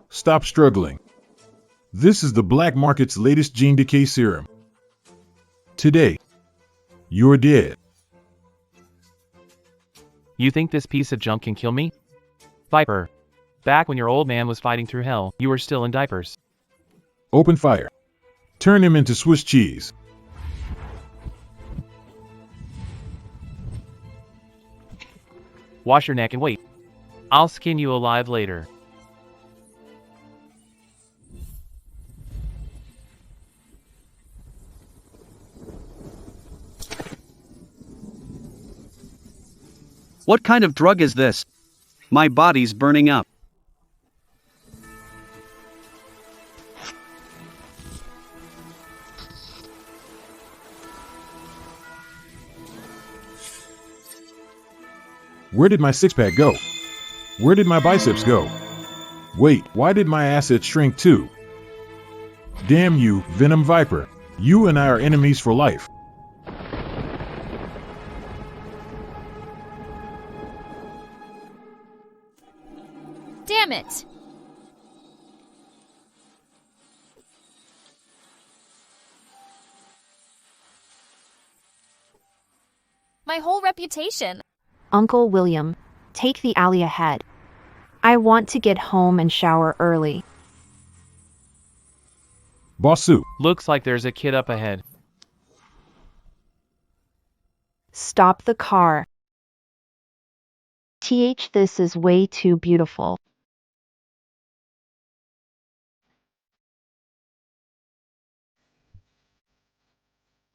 Stop struggling. This is the black market's latest gene decay serum. Today, you're dead. You think this piece of junk can kill me? Viper. Back when your old man was fighting through hell, you were still in diapers. Open fire. Turn him into Swiss cheese. Wash your neck and wait. I'll skin you alive later. What kind of drug is this? My body's burning up. Where did my six-pack go? Where did my biceps go? Wait, why did my assets shrink too? Damn you, Venom Viper. You and I are enemies for life. Damn it! My whole reputation. Uncle William, take the alley ahead. I want to get home and shower early. Bossu. Looks like there's a kid up ahead. Stop the car. This is way too beautiful.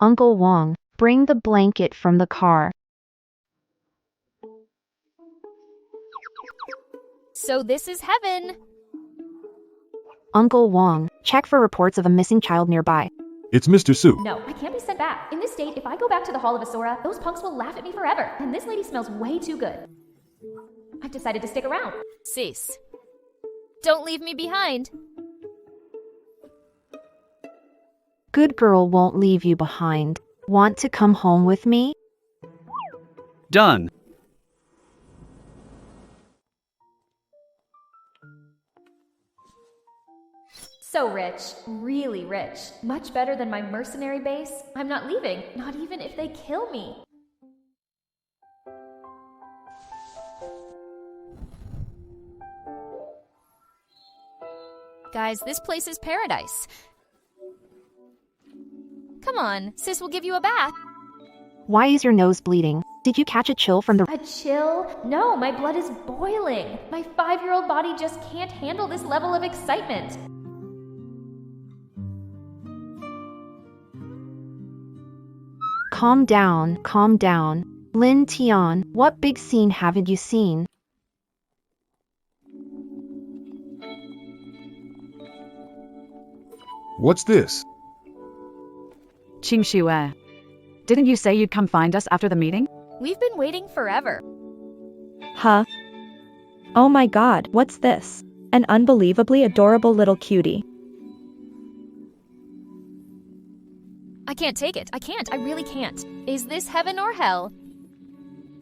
Uncle Wong, bring the blanket from the car. So this is heaven. Uncle Wong, check for reports of a missing child nearby. It's Mr. Su. No, I can't be sent back. In this state, if I go back to the Hall of Asura, those punks will laugh at me forever, and this lady smells way too good. I've decided to stick around. Cease. Don't leave me behind. Good girl won't leave you behind. Want to come home with me? Done. So rich, really rich. Much better than my mercenary base. I'm not leaving, not even if they kill me. Guys, this place is paradise. Come on, sis will give you a bath. Why is your nose bleeding? Did you catch a chill from the... A chill? No, my blood is boiling. My 5-year-old body just can't handle this level of excitement. Calm down, calm down. Lin Tian, what big scene haven't you seen? What's this? Qing Shue, didn't you say you'd come find us after the meeting? We've been waiting forever. Huh? Oh my god, what's this? An unbelievably adorable little cutie. I can't take it. I can't. I really can't. Is this heaven or hell?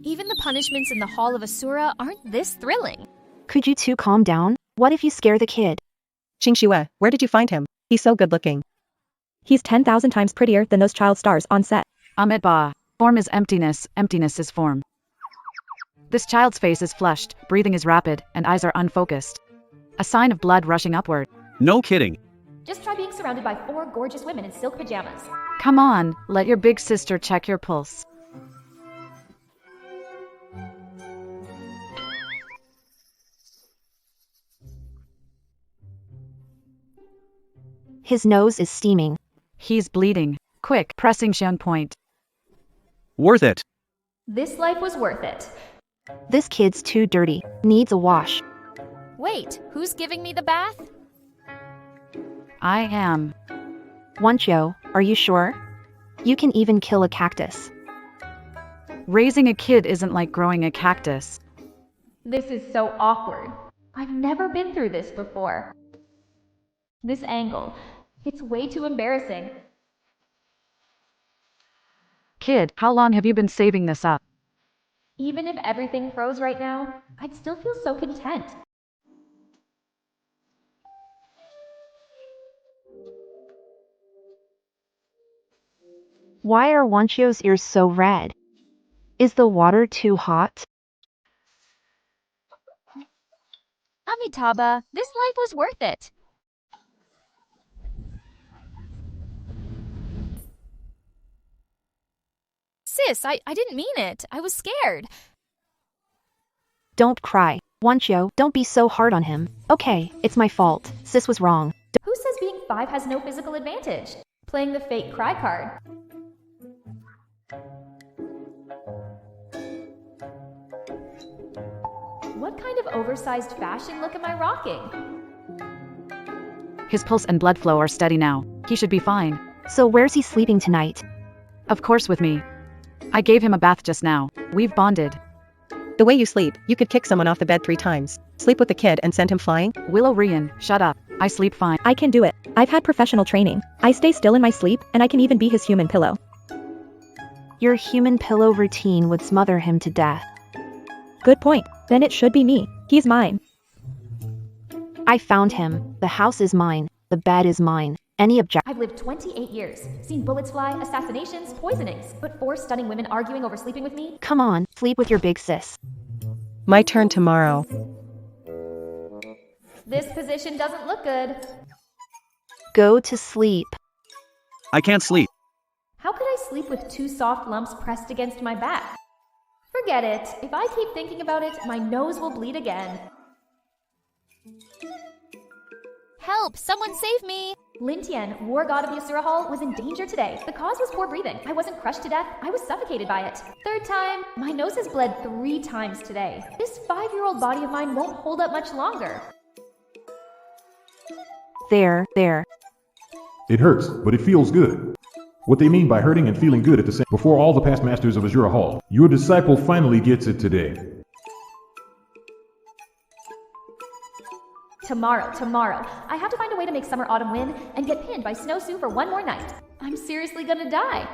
Even the punishments in the Hall of Asura aren't this thrilling. Could you two calm down? What if you scare the kid? Qing Shue, where did you find him? He's so good looking. He's 10,000 times prettier than those child stars on set. Amit Ba. Form is emptiness, emptiness is form. This child's face is flushed, breathing is rapid, and eyes are unfocused. A sign of blood rushing upward. No kidding. Just try being surrounded by 4 gorgeous women in silk pajamas. Come on, let your big sister check your pulse. His nose is steaming. He's bleeding. Quick, pressing Shan point. Worth it. This life was worth it. This kid's too dirty. Needs a wash. Wait, who's giving me the bath? I am. Wancho, are you sure? You can even kill a cactus. Raising a kid isn't like growing a cactus. This is so awkward. I've never been through this before. This angle, it's way too embarrassing. Kid, how long have you been saving this up? Even if everything froze right now, I'd still feel so content. Why are Wanchio's ears so red? Is the water too hot? Amitabha, this life was worth it. Sis, I didn't mean it. I was scared. Don't cry. Wanchio, don't be so hard on him. Okay, it's my fault. Sis was wrong. Who says being 5 has no physical advantage? Playing the fake cry card. What kind of oversized fashion look am I rocking? His pulse and blood flow are steady now. He should be fine. So where's he sleeping tonight? Of course with me. I gave him a bath just now. We've bonded. The way you sleep, you could kick someone off the bed 3 times. Sleep with the kid and send him flying? Willow Rian, shut up. I sleep fine. I can do it. I've had professional training. I stay still in my sleep, and I can even be his human pillow. Your human pillow routine would smother him to death. Good point. Then it should be me. He's mine. I found him. The house is mine. The bed is mine. Any objection? I've lived 28 years, seen bullets fly, assassinations, poisonings, but 4 stunning women arguing over sleeping with me? Come on, sleep with your big sis. My turn tomorrow. This position doesn't look good. Go to sleep. I can't sleep. How could I sleep with 2 soft lumps pressed against my back? Forget it. If I keep thinking about it, my nose will bleed again. Help! Someone save me! Lin Tian, war god of the Asura Hall, was in danger today. The cause was poor breathing. I wasn't crushed to death, I was suffocated by it. 3rd time, my nose has bled 3 times today. This 5-year-old body of mine won't hold up much longer. There. It hurts, but it feels good. What they mean by hurting and feeling good at the same before all the past masters of Azura Hall, your disciple finally gets it today. Tomorrow. I have to find a way to make Summer Autumn win and get pinned by Snowsue for 1 more night. I'm seriously gonna die.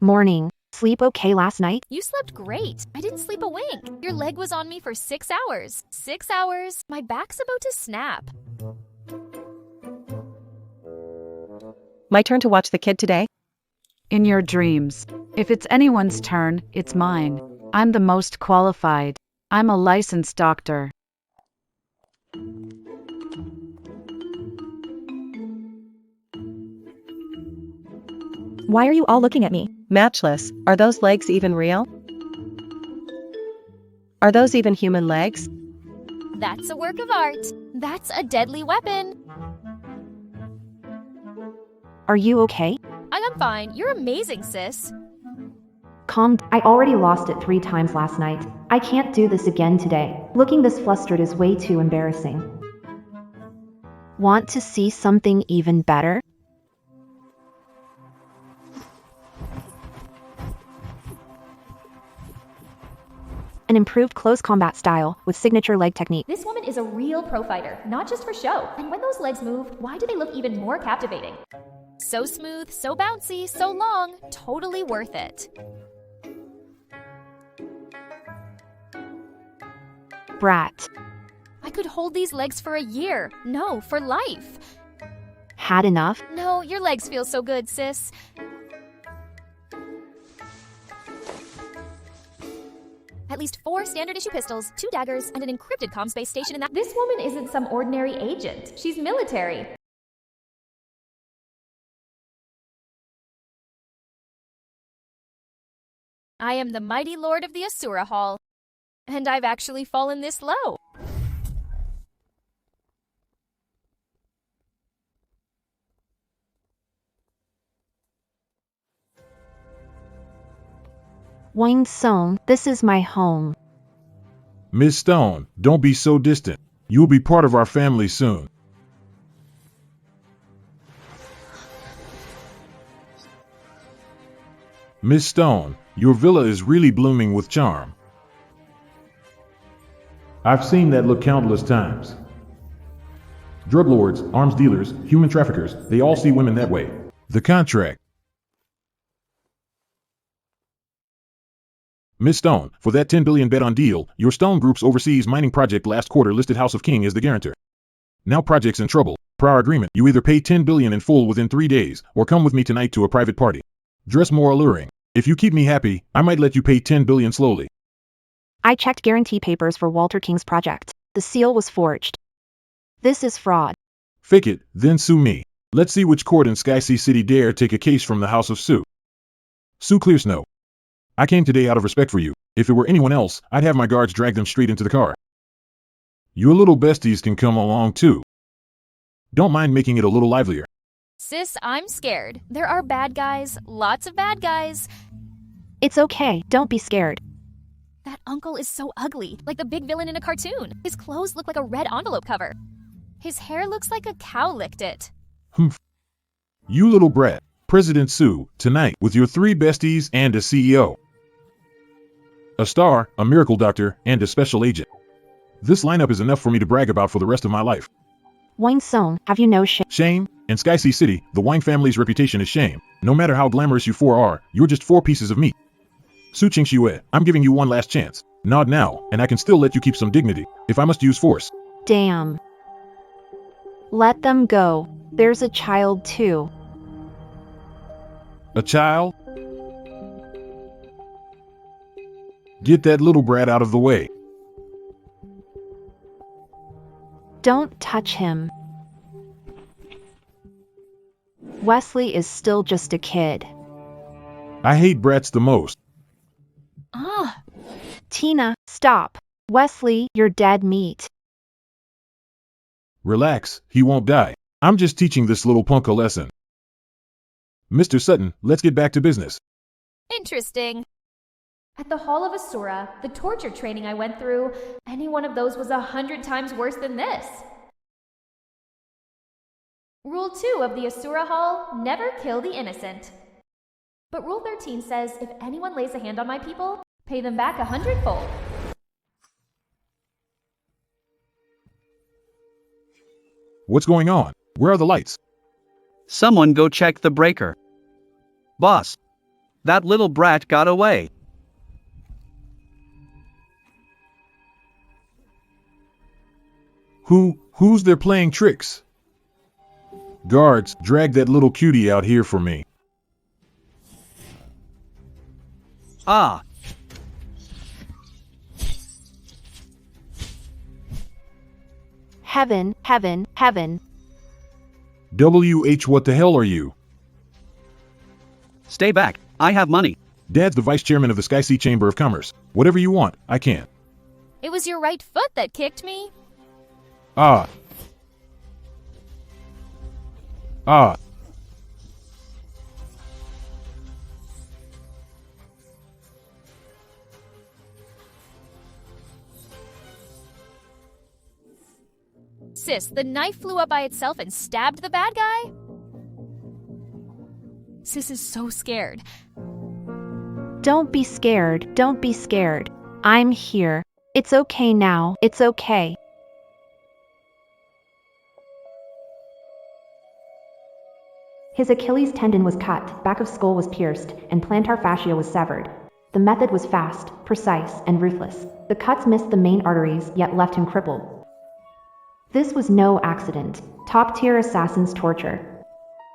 Morning. Sleep okay last night? You slept great. I didn't sleep a wink. Your leg was on me for 6 hours. 6 hours. My back's about to snap. My turn to watch the kid today? In your dreams. If it's anyone's turn, it's mine. I'm the most qualified. I'm a licensed doctor. Why are you all looking at me? Matchless. Are those legs even real? Are those even human legs? That's a work of art. That's a deadly weapon. Are you okay? I'm fine. You're amazing, sis. I already lost it 3 times last night. I can't do this again today. Looking this flustered is way too embarrassing. Want to see something even better? An improved close combat style with signature leg technique. This woman is a real pro fighter, not just for show. And when those legs move, why do they look even more captivating? So smooth, so bouncy, so long. Totally worth it. Brat. I could hold these legs for a year. No, for life. Had enough? No, your legs feel so good, sis. At least 4 standard issue pistols, 2 daggers, and an encrypted comm space station in that. This woman isn't some ordinary agent. She's military. I am the mighty lord of the Asura Hall. And I've actually fallen this low. Wang Song, this is my home. Miss Stone, don't be so distant. You'll be part of our family soon. Miss Stone, your villa is really blooming with charm. I've seen that look countless times. Drug lords, arms dealers, human traffickers, they all see women that way. The contract. Miss Stone, for that 10 billion bet on deal, your Stone Group's overseas mining project last quarter listed House of King as the guarantor. Now project's in trouble. Per our agreement, you either pay 10 billion in full within 3 days, or come with me tonight to a private party. Dress more alluring. If you keep me happy, I might let you pay 10 billion slowly. I checked guarantee papers for Walter King's project. The seal was forged. This is fraud. Fake it, then sue me. Let's see which court in Sky Sea City dare take a case from the House of Sue. Sue Clearsnow. I came today out of respect for you. If it were anyone else, I'd have my guards drag them straight into the car. Your little besties can come along too. Don't mind making it a little livelier. Sis, I'm scared. There are bad guys, lots of bad guys. It's okay, don't be scared. That uncle is so ugly, like the big villain in a cartoon. His clothes look like a red envelope cover. His hair looks like a cow licked it. Humph. You little brat. President Sue, tonight, with your 3 besties and a CEO. A star, a miracle doctor, and a special agent. This lineup is enough for me to brag about for the rest of my life. Wang Song, have you no shame? Shame? In Sky Sea City, the Wang family's reputation is shame. No matter how glamorous you 4 are, you're just 4 pieces of meat. Su Qingxue, I'm giving you one last chance. Nod now, and I can still let you keep some dignity, if I must use force. Damn. Let them go. There's a child too. A child? Get that little brat out of the way. Don't touch him. Wesley is still just a kid. I hate brats the most. Tina, stop. Wesley, you're dead meat. Relax, he won't die. I'm just teaching this little punk a lesson. Mr. Sutton, let's get back to business. Interesting. At the Hall of Asura, the torture training I went through, any one of those was 100 times worse than this. Rule 2 of the Asura Hall, never kill the innocent. But Rule 13 says if anyone lays a hand on my people, pay them back 100-fold. What's going on? Where are the lights? Someone go check the breaker. Boss. That little brat got away. Who's there playing tricks? Guards, drag that little cutie out here for me. Ah. Heaven, heaven, heaven. WH, what the hell are you? Stay back. I have money. Dad's the vice chairman of the Sky Sea Chamber of Commerce. Whatever you want, I can. It was your right foot that kicked me. Ah. Sis, the knife flew up by itself and stabbed the bad guy? Sis is so scared. Don't be scared, don't be scared. I'm here. It's okay now, it's okay. His Achilles tendon was cut, back of skull was pierced, and plantar fascia was severed. The method was fast, precise, and ruthless. The cuts missed the main arteries, yet left him crippled. This was no accident. Top-tier assassins torture.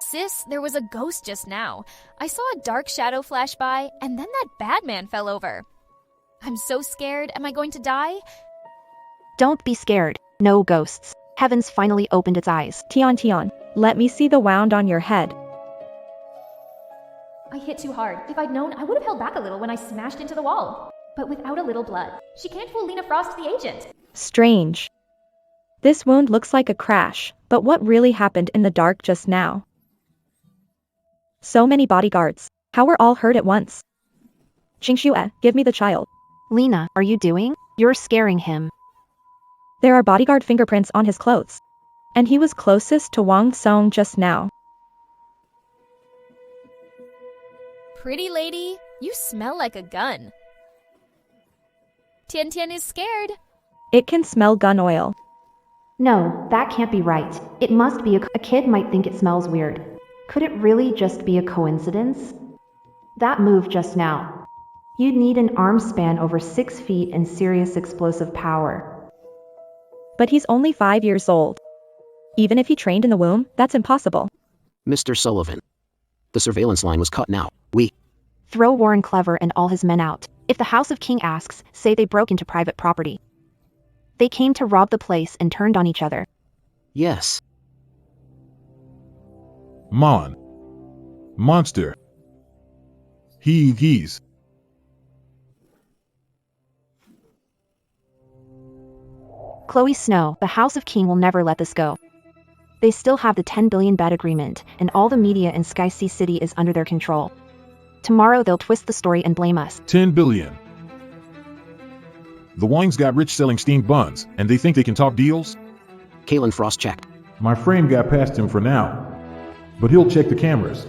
Sis, there was a ghost just now. I saw a dark shadow flash by, and then that bad man fell over. I'm so scared. Am I going to die? Don't be scared. No ghosts. Heavens finally opened its eyes. Tian, let me see the wound on your head. I hit too hard. If I'd known, I would have held back a little when I smashed into the wall. But without a little blood. She can't fool Lena Frost, the agent. Strange. This wound looks like a crash, but what really happened in the dark just now? So many bodyguards. How were all hurt at once? Qingxue, give me the child. Lena, are you doing? You're scaring him. There are bodyguard fingerprints on his clothes. And he was closest to Wang Song just now. Pretty lady, you smell like a gun. Tian Tian is scared. It can smell gun oil. No, that can't be right. It must be a kid might think it smells weird. Could it really just be a coincidence? That move just now. You'd need an arm span over 6 feet and serious explosive power. But he's only 5 years old. Even if he trained in the womb, that's impossible. Mr. Sullivan. The surveillance line was cut now. We Throw Warren Clever and all his men out. If the House of King asks, say they broke into private property. They came to rob the place and turned on each other. Yes. Monster. He's. Chloe Snow, the House of King will never let this go. They still have the 10 billion bet agreement, and all the media in Sky Sea City is under their control. Tomorrow they'll twist the story and blame us. 10 billion. The Wangs got rich selling steamed buns, and they think they can talk deals? Kalen Frost checked. My frame got past him for now. But he'll check the cameras.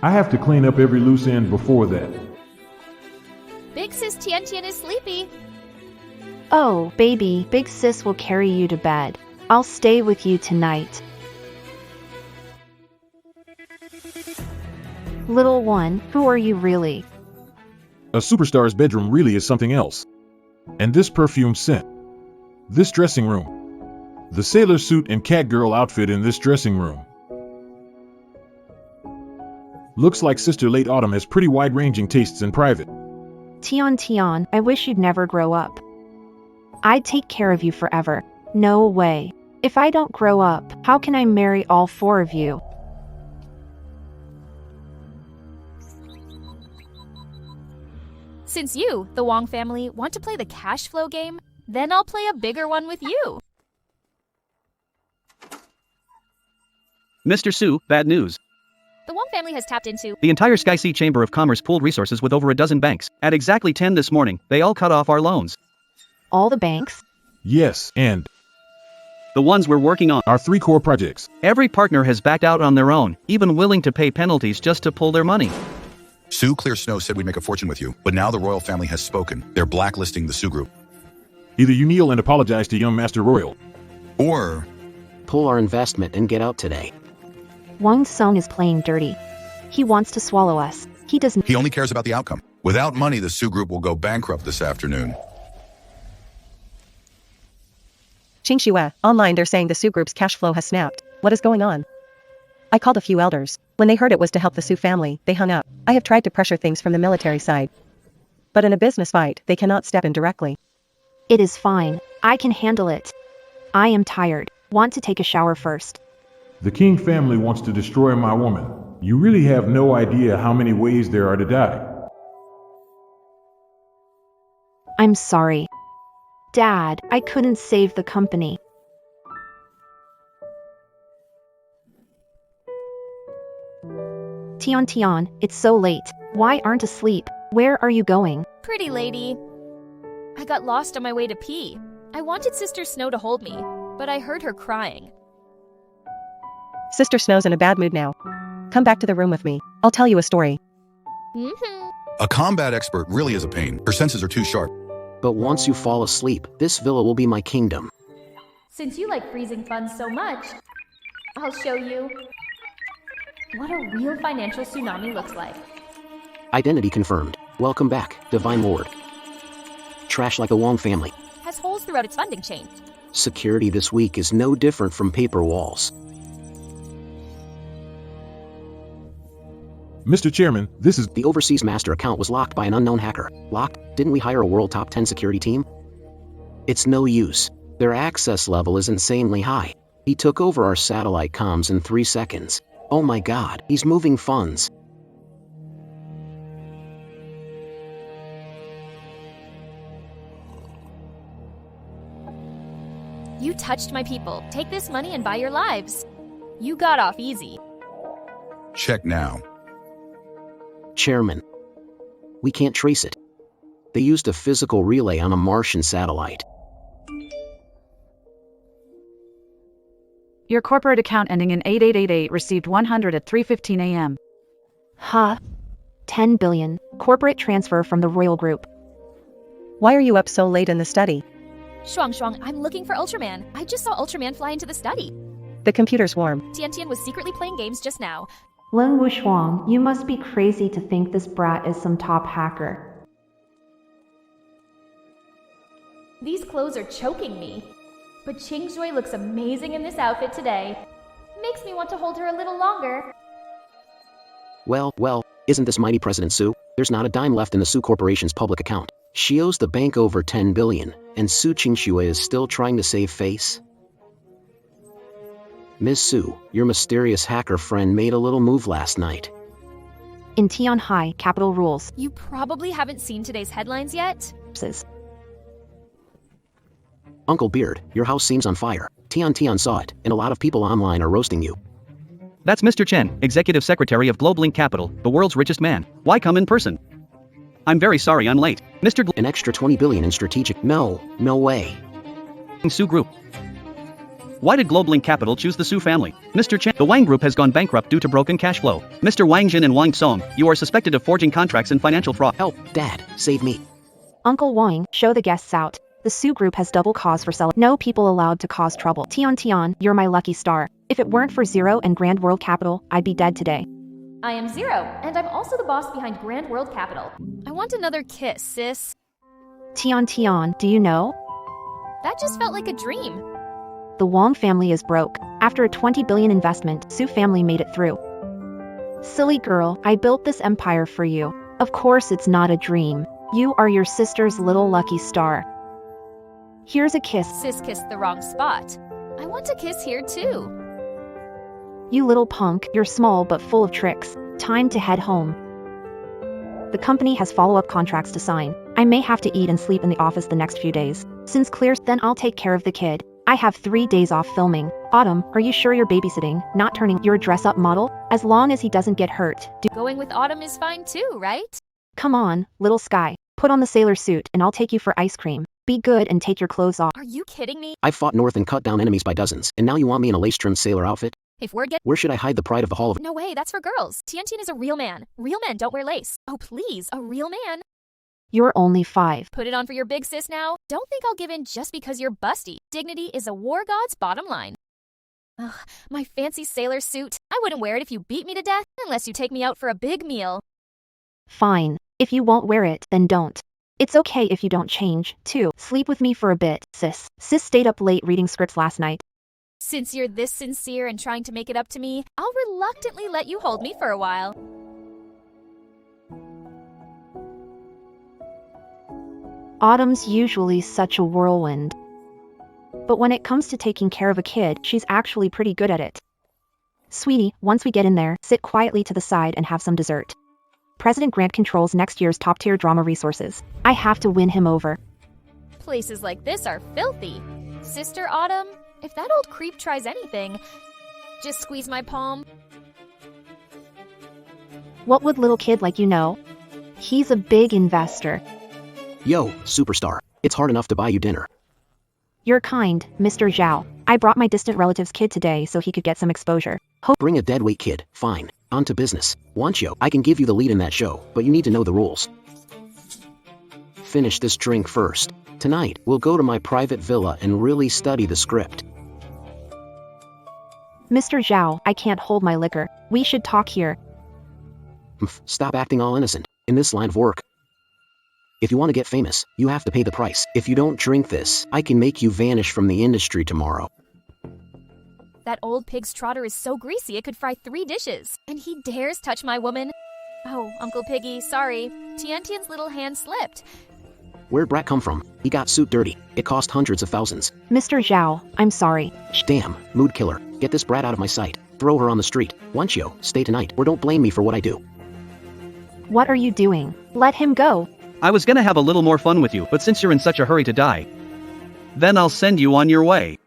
I have to clean up every loose end before that. Big sis Tian Tian is sleepy. Oh, baby, big sis will carry you to bed. I'll stay with you tonight. Little one, who are you really? A superstar's bedroom really is something else. And this perfume scent. This dressing room. The sailor suit and catgirl outfit in this dressing room. Looks like Sister Late Autumn has pretty wide-ranging tastes in private. Tian, I wish you'd never grow up. I'd take care of you forever. No way. If I don't grow up, how can I marry all four of you? Since you, the Wong family, want to play the cash flow game, then I'll play a bigger one with you. Mr. Su, bad news. The Wong family has tapped into The entire Sky Sea Chamber of Commerce pooled resources with over a dozen banks. At exactly 10 this morning, they all cut off our loans. All the banks? Yes, and The ones we're working on. our 3 core projects. Every partner has backed out on their own, even willing to pay penalties just to pull their money. Sue Clear Snow said we'd make a fortune with you, but now the royal family has spoken. They're blacklisting the Sue group. Either you kneel and apologize to young Master Royal, or Pull our investment and get out today. Wang Song is playing dirty. He wants to swallow us. He doesn't. he only cares about the outcome. Without money, the Sue group will go bankrupt this afternoon. Qingxue, online they're saying the Sioux group's cash flow has snapped. What is going on? I called a few elders. When they heard it was to help the Sioux family, they hung up. I have tried to pressure things from the military side. But in a business fight, they cannot step in directly. It is fine. I can handle it. I am tired. Want to take a shower first. the King family wants to destroy my woman. You really have no idea how many ways there are to die. I'm sorry. Dad, I couldn't save the company. Tian, it's so late. Why aren't asleep? Where are you going? Pretty lady. I got lost on my way to pee. I wanted Sister Snow to hold me, but I heard her crying. Sister Snow's in a bad mood now. Come back to the room with me. I'll tell you a story. A combat expert really is a pain. Her senses are too sharp. But once you fall asleep, this villa will be my kingdom. Since you like freezing fun so much, I'll show you what a real financial tsunami looks like. Identity confirmed. Welcome back, Divine Lord. Trash like the Wong family. Has holes throughout its funding chain. Security this week is no different from paper walls. Mr. Chairman, this is... The overseas master account was locked by an unknown hacker. Locked? Didn't we hire a world top 10 security team? It's no use. Their access level is insanely high. He took over our satellite comms in 3 seconds. Oh my god, he's moving funds. You touched my people. Take this money and buy your lives. You got off easy. Check now. Chairman. We can't trace it. They used a physical relay on a Martian satellite. Your corporate account ending in 8888 received 100 at 3:15 a.m. Huh? 10 billion. Corporate transfer from the Royal Group. Why are you up so late in the study? Shrunk, I'm looking for Ultraman. I just saw Ultraman fly into the study. The computer's warm. Tian was secretly playing games just now. Lin Wushuang, you must be crazy to think this brat is some top hacker. These clothes are choking me. But Qingxue looks amazing in this outfit today. Makes me want to hold her a little longer. Well, isn't this mighty President Su? There's not a dime left in the Su Corporation's public account. She owes the bank over 10 billion, and Su Qingxue is still trying to save face? Ms. Su, your mysterious hacker friend made a little move last night. In Tianhai, capital rules. You probably haven't seen today's headlines yet. Uncle Beard, your house seems on fire. Tian saw it, and a lot of people online are roasting you. That's Mr. Chen, Executive Secretary of Globelink Capital, the world's richest man. Why come in person? I'm very sorry I'm late. Mr. An extra 20 billion in strategic. No way. Su Group. Why did Globelink Capital choose the Su family? Mr. Chen, the Wang Group has gone bankrupt due to broken cash flow. Mr. Wang Jin and Wang Song, you are suspected of forging contracts and financial fraud. Help, Dad, save me. Uncle Wang, show the guests out. The Su Group has double cause for selling. No people allowed to cause trouble. Tian, you're my lucky star. If it weren't for Zero and Grand World Capital, I'd be dead today. I am Zero, and I'm also the boss behind Grand World Capital. I want another kiss, sis. Tian, do you know? That just felt like a dream. The Wang family is broke. After a 20 billion investment, Su family made it through. Silly girl, I built this empire for you. Of course it's not a dream. You are your sister's little lucky star. Here's a kiss. Sis kissed the wrong spot. I want a kiss here too. You little punk, you're small but full of tricks. Time to head home. The company has follow-up contracts to sign. I may have to eat and sleep in the office the next few days. Since clears, then I'll take care of the kid. I have 3 days off filming. Autumn, are you sure you're babysitting, not turning your dress-up model? As long as he doesn't get hurt. Going with Autumn is fine too, right? Come on, little Sky. Put on the sailor suit and I'll take you for ice cream. Be good and take your clothes off. Are you kidding me? I fought north and cut down enemies by dozens, and now you want me in a lace-trimmed sailor outfit? If we're Where should I hide the pride of the Hall of... No way, that's for girls. Tian is a real man. Real men don't wear lace. Oh please, a real man. You're only 5. Put it on for your big sis now. Don't think I'll give in just because you're busty. Dignity is a war god's bottom line. Ugh, my fancy sailor suit. I wouldn't wear it if you beat me to death, unless you take me out for a big meal. Fine. If you won't wear it, then don't. It's okay if you don't change, too. Sleep with me for a bit, sis. Sis stayed up late reading scripts last night. Since you're this sincere and trying to make it up to me, I'll reluctantly let you hold me for a while. Autumn's usually such a whirlwind. But when it comes to taking care of a kid, she's actually pretty good at it. Sweetie, once we get in there, sit quietly to the side and have some dessert. President Grant controls next year's top-tier drama resources. I have to win him over. Places like this are filthy. Sister Autumn, if that old creep tries anything, just squeeze my palm. What would little kid like you know? He's a big investor. Yo, superstar. It's hard enough to buy you dinner. You're kind, Mr. Zhao. I brought my distant relative's kid today so he could get some exposure. Bring a deadweight kid, fine. On to business. Wancho, I can give you the lead in that show, but you need to know the rules. Finish this drink first. Tonight, we'll go to my private villa and really study the script. Mr. Zhao, I can't hold my liquor. We should talk here. Stop acting all innocent. In this line of work, if you want to get famous, you have to pay the price. If you don't drink this, I can make you vanish from the industry tomorrow. That old pig's trotter is so greasy it could fry 3 dishes. And he dares touch my woman. Oh, Uncle Piggy, sorry. Tian's little hand slipped. Where'd Brat come from? He got suit dirty. It cost hundreds of thousands. Mr. Zhao, I'm sorry. Damn, mood killer. Get this brat out of my sight. Throw her on the street. Wancho, stay tonight, or don't blame me for what I do. What are you doing? Let him go. I was gonna have a little more fun with you, but since you're in such a hurry to die, then I'll send you on your way.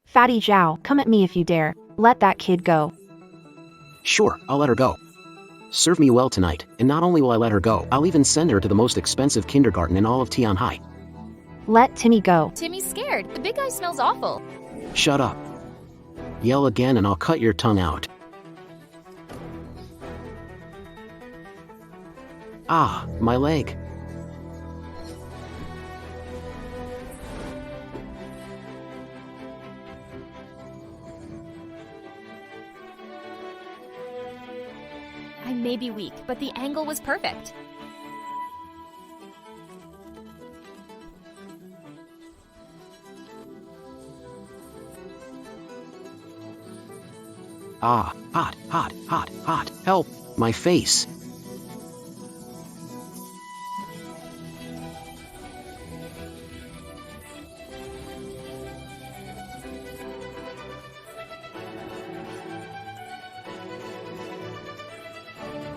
Fatty Zhao, come at me if you dare. Let that kid go. Sure, I'll let her go. Serve me well tonight, and not only will I let her go, I'll even send her to the most expensive kindergarten in all of Tianhai. Let Timmy go. Timmy's scared. The big guy smells awful. Shut up. Yell again and I'll cut your tongue out. Ah, my leg. I may be weak, but the angle was perfect. Ah, hot, hot, hot, hot. Help, my face.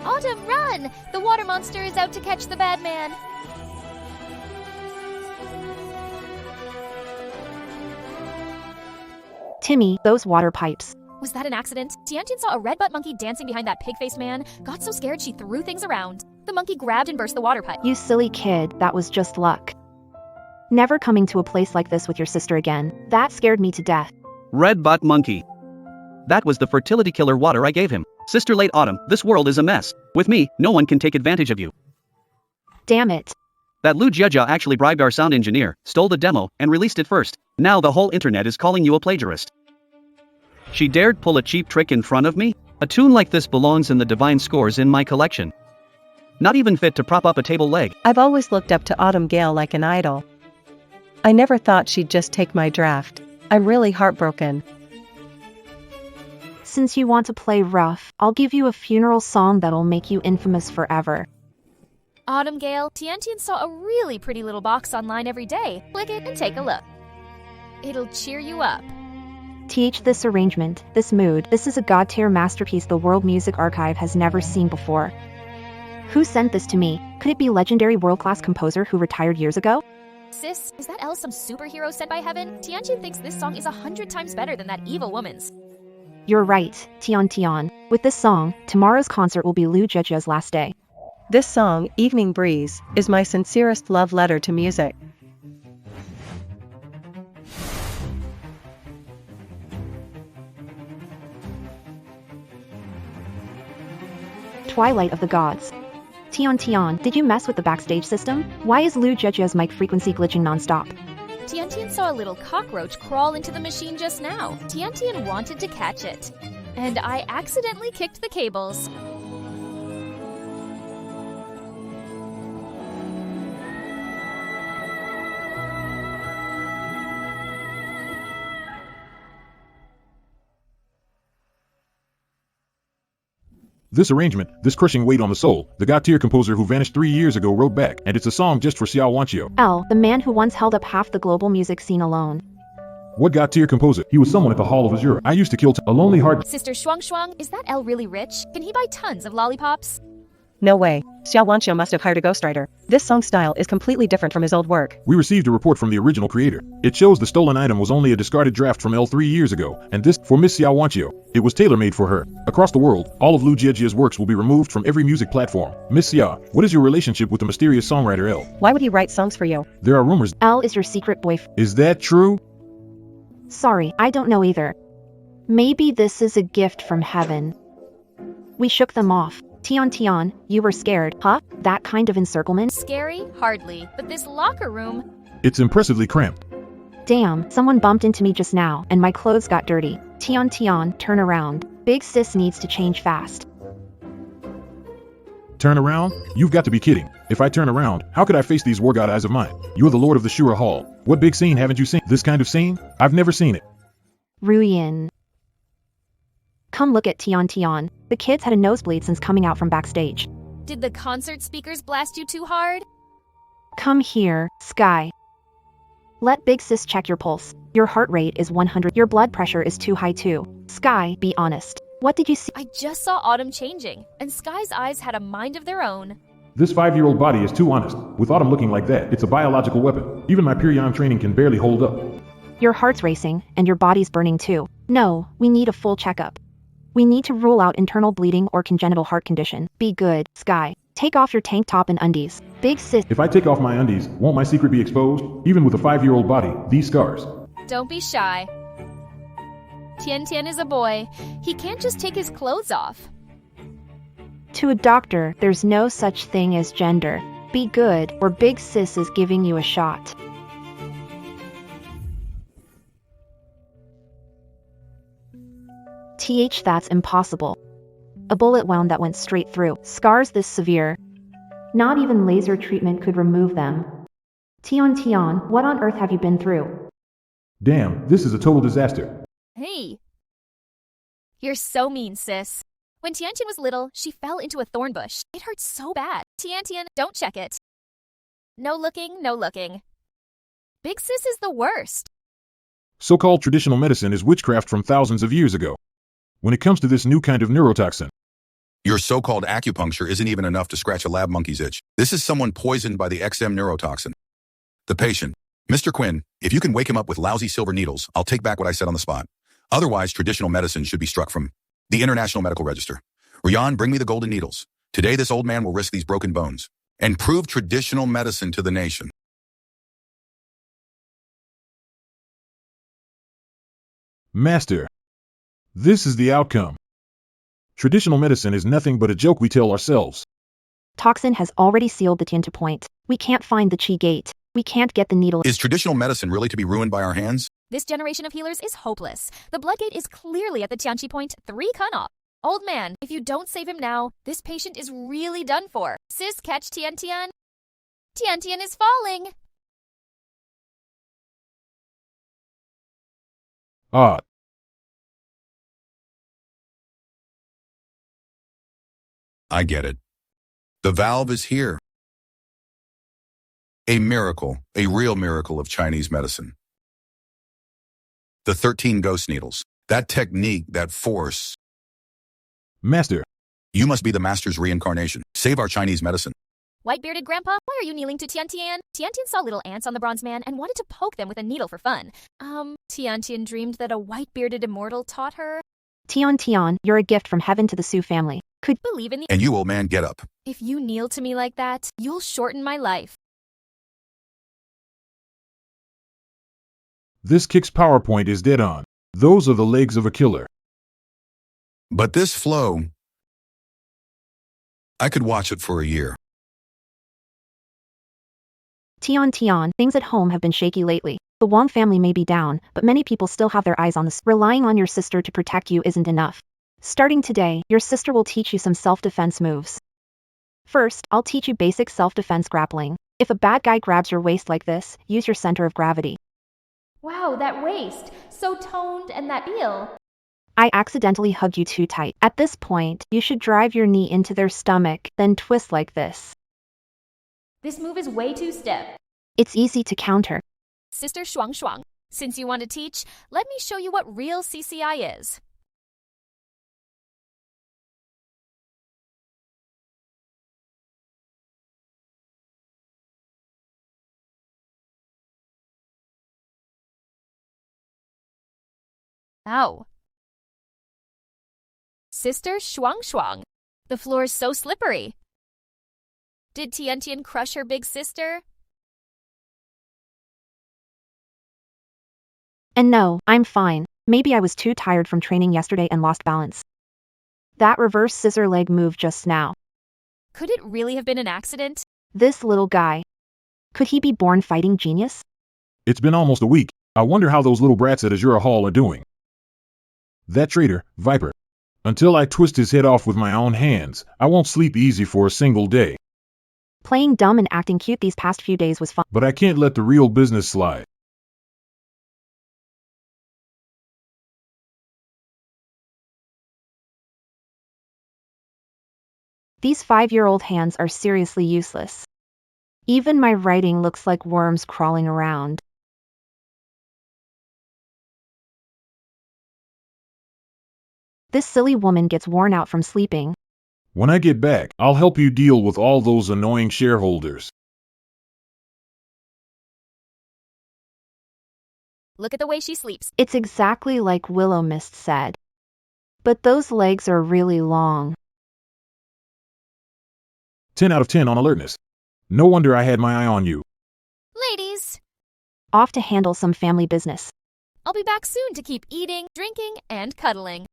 Autumn, run! The water monster is out to catch the bad man. Timmy, those water pipes. Was that an accident? Tiantian saw a red butt monkey dancing behind that pig-faced man, got so scared she threw things around. The monkey grabbed and burst the water pipe. You silly kid, that was just luck. Never coming to a place like this with your sister again. That scared me to death. Red butt monkey. That was the fertility killer water I gave him. Sister Late Autumn, this world is a mess. With me, no one can take advantage of you. Damn it. That Lu Jieja actually bribed our sound engineer, stole the demo, and released it first. Now the whole internet is calling you a plagiarist. She dared pull a cheap trick in front of me? A tune like this belongs in the divine scores in my collection. Not even fit to prop up a table leg. I've always looked up to Autumn Gale like an idol. I never thought she'd just take my draft. I'm really heartbroken. Since you want to play rough, I'll give you a funeral song that'll make you infamous forever. Autumn Gale, Tiantian saw a really pretty little box online every day. Click it and take a look. It'll cheer you up. This arrangement, this mood, this is a god-tier masterpiece the World Music Archive has never seen before. Who sent this to me? Could it be legendary world-class composer who retired years ago? Sis, is that L some superhero sent by heaven? Tiantian thinks this song is 100 times better than that evil woman's. You're right, Tian. With this song, tomorrow's concert will be Lu Jieja's last day. This song, Evening Breeze, is my sincerest love letter to music. Twilight of the Gods. Tian, did you mess with the backstage system? Why is Lu Jieja's mic frequency glitching non-stop? Tiantian saw a little cockroach crawl into the machine just now. Tiantian wanted to catch it. And I accidentally kicked the cables. This arrangement, this crushing weight on the soul, the god-tier composer who vanished 3 years ago wrote back, and it's a song just for Xiao Wanqiu. L, the man who once held up half the global music scene alone. What god-tier composer? He was someone at the Hall of Azure. I used to kill a lonely heart. Sister Shrunk, is that L really rich? Can he buy tons of lollipops? No way. Xiao Wanqiu must have hired a ghostwriter. This song style is completely different from his old work. We received a report from the original creator. It shows the stolen item was only a discarded draft from L 3 years ago, and this, for Miss Xiao Wanqiu. It was tailor-made for her. Across the world, all of Lu Jiejia's works will be removed from every music platform. Miss Xia, what is your relationship with the mysterious songwriter L? Why would he write songs for you? There are rumors. L is your secret boyfriend. Is that true? Sorry, I don't know either. Maybe this is a gift from heaven. We shook them off. Tian, you were scared, huh? That kind of encirclement? Scary? Hardly. But this locker room... It's impressively cramped. Damn, someone bumped into me just now, and my clothes got dirty. Tian, turn around. Big sis needs to change fast. Turn around? You've got to be kidding. If I turn around, how could I face these war god eyes of mine? You're the lord of the Shura Hall. What big scene haven't you seen? This kind of scene? I've never seen it. Ruyin. Come look at Tian. The kids had a nosebleed since coming out from backstage. Did the concert speakers blast you too hard? Come here, Sky. Let Big Sis check your pulse. Your heart rate is 100. Your blood pressure is too high too. Sky, be honest. What did you see? I just saw Autumn changing, and Sky's eyes had a mind of their own. This 5-year-old body is too honest. With Autumn looking like that, it's a biological weapon. Even my Pyrion training can barely hold up. Your heart's racing, and your body's burning too. No, we need a full checkup. We need to rule out internal bleeding or congenital heart condition. Be good, Sky. Take off your tank top and undies. Big Sis. If I take off my undies, won't my secret be exposed? Even with a 5-year-old body, these scars. Don't be shy. Tian is a boy. He can't just take his clothes off. To a doctor, there's no such thing as gender. Be good, or Big Sis is giving you a shot. That's impossible. A bullet wound that went straight through. Scars this severe. Not even laser treatment could remove them. Tian, what on earth have you been through? Damn, this is a total disaster. Hey. You're so mean, sis. When Tiantian was little, she fell into a thorn bush. It hurt so bad. Tiantian, don't check it. No looking, no looking. Big sis is the worst. So-called traditional medicine is witchcraft from thousands of years ago. When it comes to this new kind of neurotoxin, Your so-called acupuncture isn't even enough to scratch a lab monkey's itch. This is someone poisoned by the XM neurotoxin. The patient, Mr. Quinn, if you can wake him up with lousy silver needles, I'll take back what I said on the spot. Otherwise, traditional medicine should be struck from the International Medical Register. Rian, bring me the golden needles. Today, this old man will risk these broken bones and prove traditional medicine to the nation. Master, this is the outcome. Traditional medicine is nothing but a joke we tell ourselves. Toxin has already sealed the Tiantu point. We can't find the Qi gate. We can't get the needle. Is traditional medicine really to be ruined by our hands? This generation of healers is hopeless. The blood gate is clearly at the Tianqi point 3 Kun-off. Old man, if you don't save him now, this patient is really done for. Sis, catch Tiantian. Tiantian is falling. Ah. I get it. The valve is here. A miracle, a real miracle of Chinese medicine. The 13 ghost needles, that technique, that force. Master, You must be the master's reincarnation. Save our Chinese medicine. White-bearded grandpa, why are you kneeling to Tiantian? Tiantian saw little ants on the bronze man and wanted to poke them with a needle for fun. Tiantian dreamed that a white-bearded immortal taught her. Tian, you're a gift from heaven to the Su family. Could Believe in the... And you, old man, get up. If you kneel to me like that, you'll shorten my life. this Kick's PowerPoint is dead on. Those are the legs of a killer. But this flow, I could watch it for a year. Tian, things at home have been shaky lately. The Wang family may be down, but many people still have their eyes on the... Relying on your sister to protect you isn't enough. Starting today, your sister will teach you some self-defense moves. First, I'll teach you basic self-defense grappling. If a bad guy grabs your waist like this, use your center of gravity. Wow, that waist. So toned, and that heel. I accidentally hugged you too tight. At this point, you should drive your knee into their stomach, then twist like this. This move is way too stiff. It's easy to counter. Sister Shrunk, since you want to teach, let me show you what real CCI is. Ow. Sister Shrunk, the floor is so slippery. Did Tiantian crush her big sister? And no, I'm fine. Maybe I was too tired from training yesterday and lost balance. That reverse scissor leg move just now. Could it really have been an accident? This little guy. Could he be born fighting genius? It's been almost a week. I wonder how those little brats at Azura Hall are doing. That traitor, Viper. Until I twist his head off with my own hands, I won't sleep easy for a single day. Playing dumb and acting cute these past few days was fun. But I can't let the real business slide. These 5-year-old hands are seriously useless. Even my writing looks like worms crawling around. This silly woman gets worn out from sleeping. When I get back, I'll help you deal with all those annoying shareholders. Look at the way she sleeps. It's exactly like Willow Mist said. But those legs are really long. 10 out of 10 on alertness. No wonder I had my eye on you. Ladies, Off to handle some family business. I'll be back soon to keep eating, drinking, and cuddling.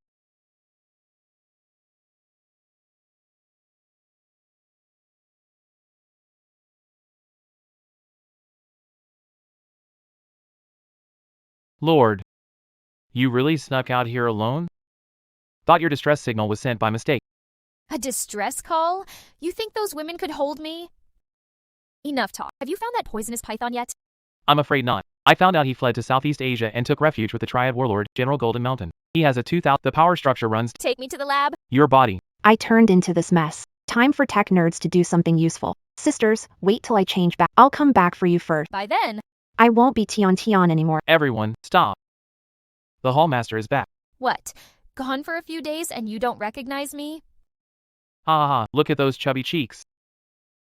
Lord. You really snuck out here alone? Thought your distress signal was sent by mistake. A distress call? You think those women could hold me? Enough talk. Have you found that poisonous python yet? I'm afraid not. I found out he fled to Southeast Asia and took refuge with the Triad warlord, General Golden Mountain. He has a tooth out. The power structure runs Take me to the lab. your body. I turned into this mess. Time for tech nerds to do something useful. Sisters, wait till I change back. I'll come back for you first. By then, I won't be Tion anymore. Everyone, stop. The Hallmaster is back. what? Gone for a few days and you don't recognize me? Ha ha ha, look at those chubby cheeks.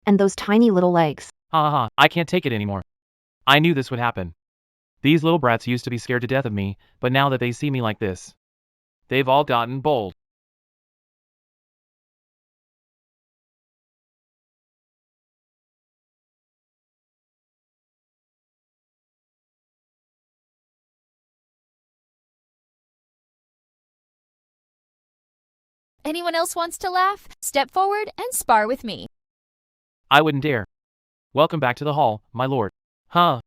And those tiny little legs. Ha ha ha, I can't take it anymore. I knew this would happen. These little brats used to be scared to death of me, but now that they see me like this, they've all gotten bold. Anyone else wants to laugh? Step forward and spar with me. I wouldn't dare. Welcome back to the hall, my lord. Huh.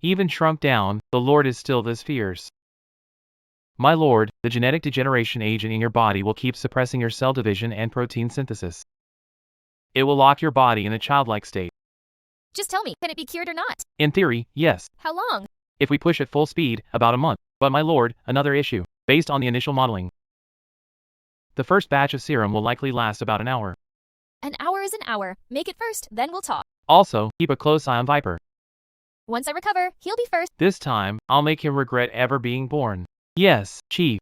Even shrunk down, the lord is still this fierce. My lord, the genetic degeneration agent in your body will keep suppressing your cell division and protein synthesis. It will lock your body in a childlike state. Just tell me, can it be cured or not? In theory, yes. How long? If we push at full speed, about a month. But my lord, another issue. Based on the initial modeling, the first batch of serum will likely last about an hour. An hour is an hour. Make it first, then we'll talk. Also, keep a close eye on Viper. Once I recover, he'll be first. This time, I'll make him regret ever being born. Yes, Chief.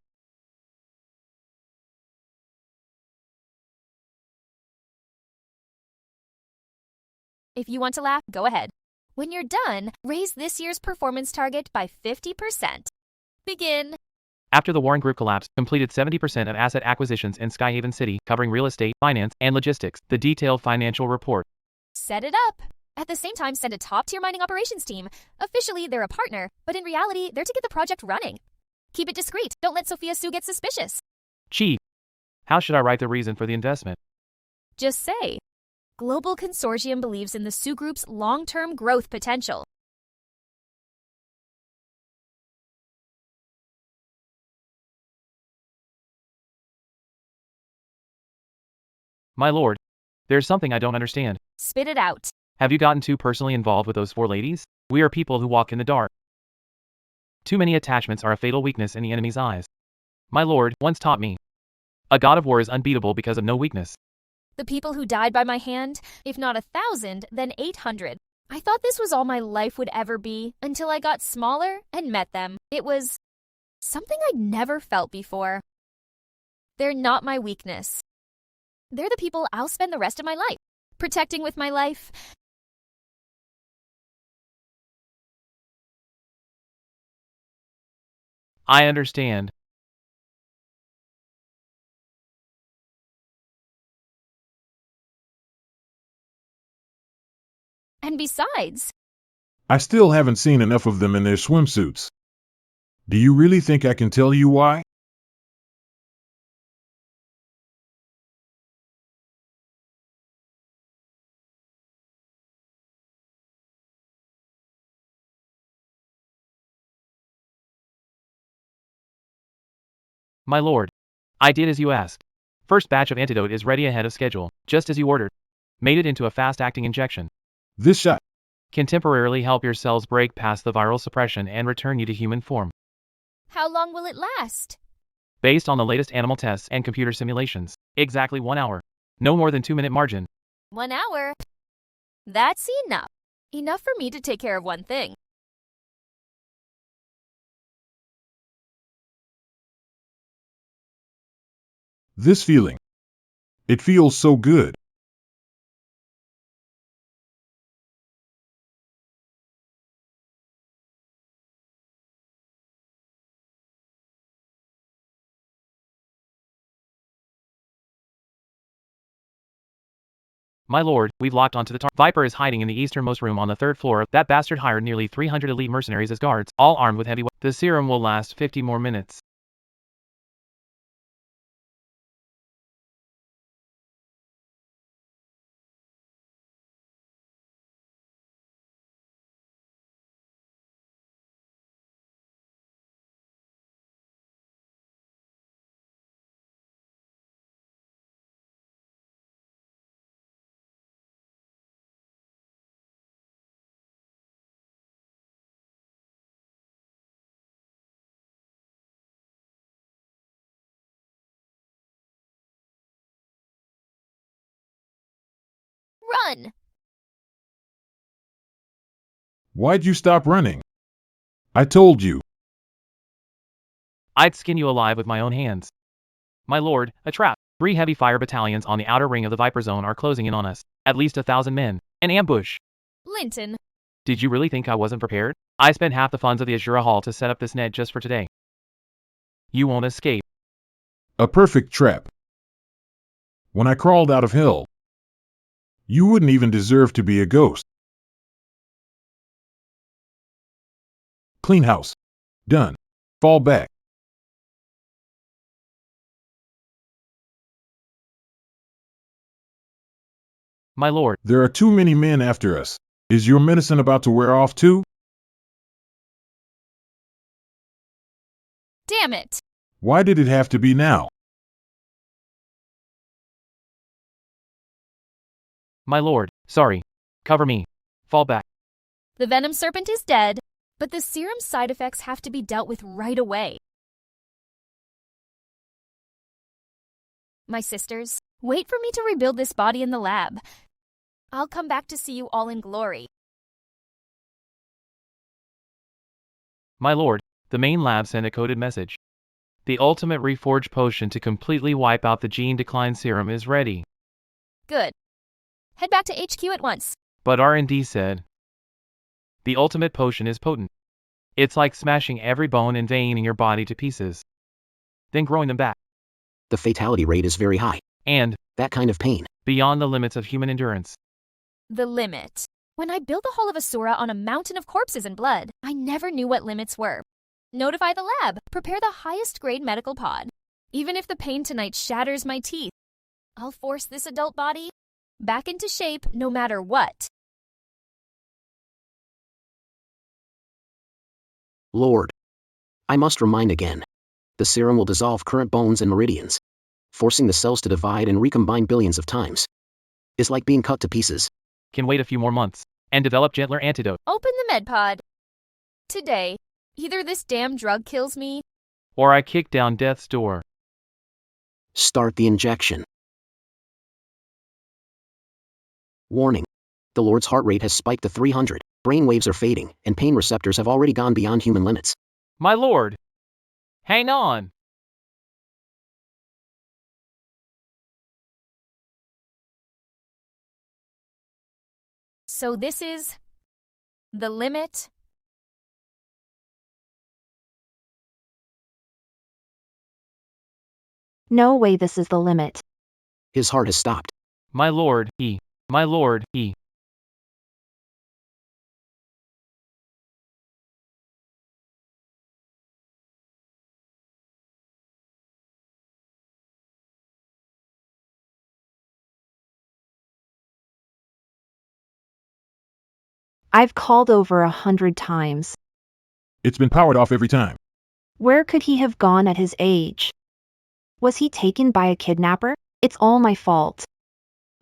If you want to laugh, go ahead. When you're done, raise this year's performance target by 50%. Begin. After the Warren Group collapse, completed 70% of asset acquisitions in Skyhaven City, covering real estate, finance, and logistics. The detailed financial report. Set it up. At the same time, send a top-tier mining operations team. Officially, they're a partner, but in reality, they're to get the project running. Keep it discreet. Don't let Sophia Sue get suspicious. Chief, how should I write the reason for the investment? Just say, Global Consortium believes in the Sue Group's long-term growth potential. My lord, there's something I don't understand. Spit it out. Have you gotten too personally involved with those 4 ladies? We are people who walk in the dark. Too many attachments are a fatal weakness in the enemy's eyes. My lord once taught me, a god of war is unbeatable because of no weakness. The people who died by my hand, if not 1,000, then 800. I thought this was all my life would ever be until I got smaller and met them. It was something I'd never felt before. They're not my weakness. They're the people I'll spend the rest of my life protecting with my life. I understand. And besides, I still haven't seen enough of them in their swimsuits. Do you really think I can tell you why? My lord, I did as you asked. First batch of antidote is ready ahead of schedule, just as you ordered. Made it into a fast-acting injection. This shot Can temporarily help your cells break past the viral suppression and return you to human form. how long will it last? Based on the latest animal tests and computer simulations, exactly 1 hour. No more than 2-minute margin. 1 hour. That's enough. Enough for me to take care of one thing. This feeling. It feels so good. My lord, we've locked onto the target. Viper is hiding in the easternmost room on the 3rd floor. That bastard hired nearly 300 elite mercenaries as guards, all armed with heavy weapons. The serum will last 50 more minutes. Run! Why'd you stop running? I told you. I'd skin you alive with my own hands. My lord, a trap. 3 heavy fire battalions on the outer ring of the Viper Zone are closing in on us. At least 1,000 men. An ambush. Linton. Did you really think I wasn't prepared? I spent half the funds of the Azura Hall to set up this net just for today. You won't escape. A perfect trap. When I crawled out of hell, you wouldn't even deserve to be a ghost. Clean house. Done. Fall back. My lord. There are too many men after us. Is your medicine about to wear off too? Damn it! Why did it have to be now? My lord, sorry. Cover me. Fall back. The venom serpent is dead, but the serum side effects have to be dealt with right away. My sisters, wait for me to rebuild this body in the lab. I'll come back to see you all in glory. My lord, the main lab sent a coded message. The ultimate reforged potion to completely wipe out the gene decline serum is ready. Good. Head back to HQ at once. But R&D said, the ultimate potion is potent. It's like smashing every bone and vein in your body to pieces, then growing them back. The fatality rate is very high. And That kind of pain. beyond the limits of human endurance. The limit. When I built the Hall of Asura on a mountain of corpses and blood, I never knew what limits were. Notify the lab. Prepare the highest grade medical pod. Even if the pain tonight shatters my teeth, I'll force this adult body back into shape no matter what. Lord. I must remind again. The serum will dissolve current bones and meridians, forcing the cells to divide and recombine billions of times. It's like being cut to pieces. Can wait a few more months and develop gentler antidote. Open the med pod. Today, either this damn drug kills me, Or I kick down death's door. Start the injection. Warning. The Lord's heart rate has spiked to 300. Brain waves are fading, and pain receptors have already gone beyond human limits. My lord! Hang on! so this is the limit. No way this is the limit. His heart has stopped. My lord, he. My lord, he. I've called over 100 times. It's been powered off every time. Where could he have gone at his age? Was he taken by a kidnapper? It's all my fault.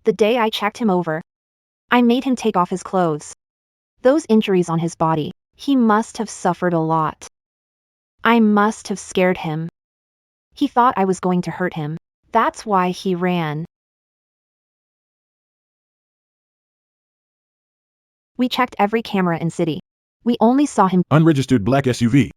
The day I checked him over, I made him take off his clothes. Those injuries on his body, he must have suffered a lot. I must have scared him. He thought I was going to hurt him. That's why he ran. We checked every camera in city. We only saw him. Unregistered black SUV.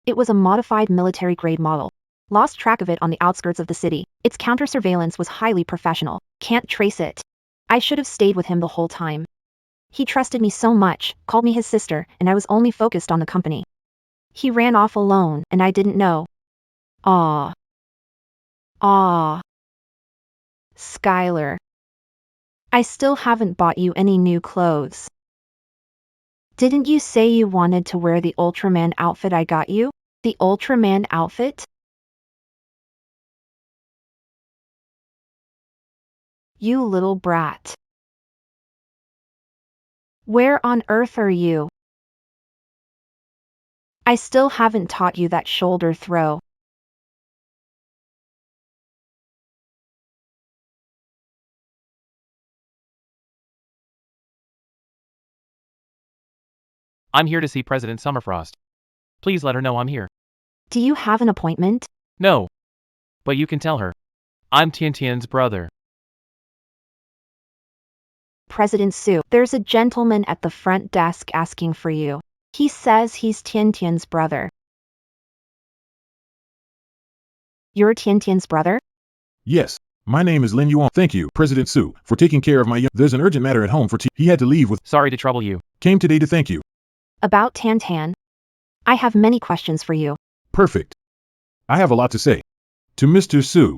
It was a modified military-grade model. Lost track of it on the outskirts of the city. Its counter-surveillance was highly professional. Can't trace it. I should have stayed with him the whole time. He trusted me so much, called me his sister, and I was only focused on the company. He ran off alone, and I didn't know. Ah. Skylar. I still haven't bought you any new clothes. Didn't you say you wanted to wear the Ultraman outfit I got you? The Ultraman outfit? You little brat. Where on earth are you? I still haven't taught you that shoulder throw. I'm here to see President Summerfrost. Please let her know I'm here. Do you have an appointment? No. But you can tell her. I'm Tian Tian's brother. President Su. There's a gentleman at the front desk asking for you. He says he's Tiantian's brother. You're Tiantian's brother? Yes. My name is Lin Yuan. Thank you, President Su, for taking care of my young. There's an urgent matter at home for He had to leave with. Sorry to trouble you. Came today to thank you. About Tiantian. I have many questions for you. Perfect. I have a lot to say. To Mr. Su.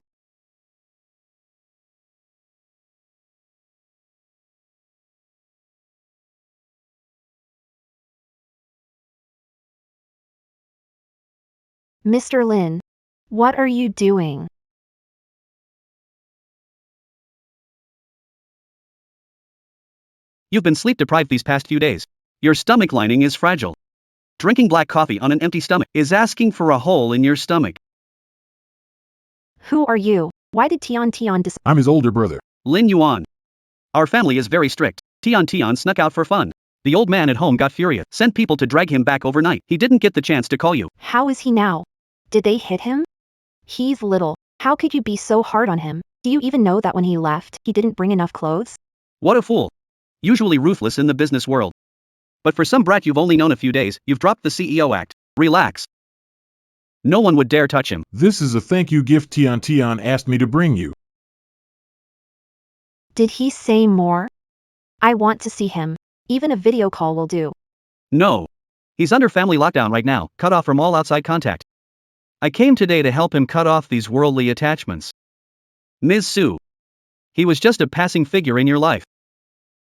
Mr. Lin, what are you doing? You've been sleep deprived these past few days. Your stomach lining is fragile. Drinking black coffee on an empty stomach is asking for a hole in your stomach. Who are you? Why did Tian I'm his older brother. Lin Yuan. Our family is very strict. Tian snuck out for fun. The old man at home got furious, sent people to drag him back overnight. He didn't get the chance to call you. How is he now? Did they hit him? He's little. How could you be so hard on him? Do you even know that when he left, he didn't bring enough clothes? What a fool. Usually ruthless in the business world. But for some brat you've only known a few days, you've dropped the CEO act. Relax. No one would dare touch him. This is a thank you gift Tian asked me to bring you. Did he say more? I want to see him. Even a video call will do. No. He's under family lockdown right now, cut off from all outside contact. I came today to help him cut off these worldly attachments. Ms. Su. He was just a passing figure in your life.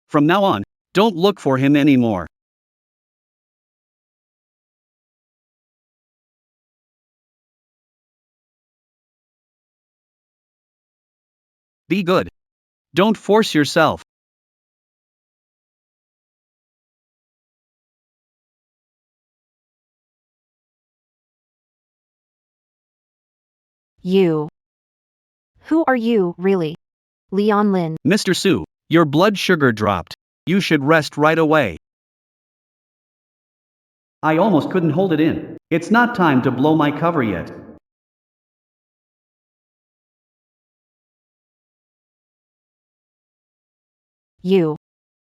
From now on, don't look for him anymore. Be good. Don't force yourself. You. Who are you, really? Leon Lin. Mr. Su, your blood sugar dropped. You should rest right away. I almost couldn't hold it in. It's not time to blow my cover yet. You.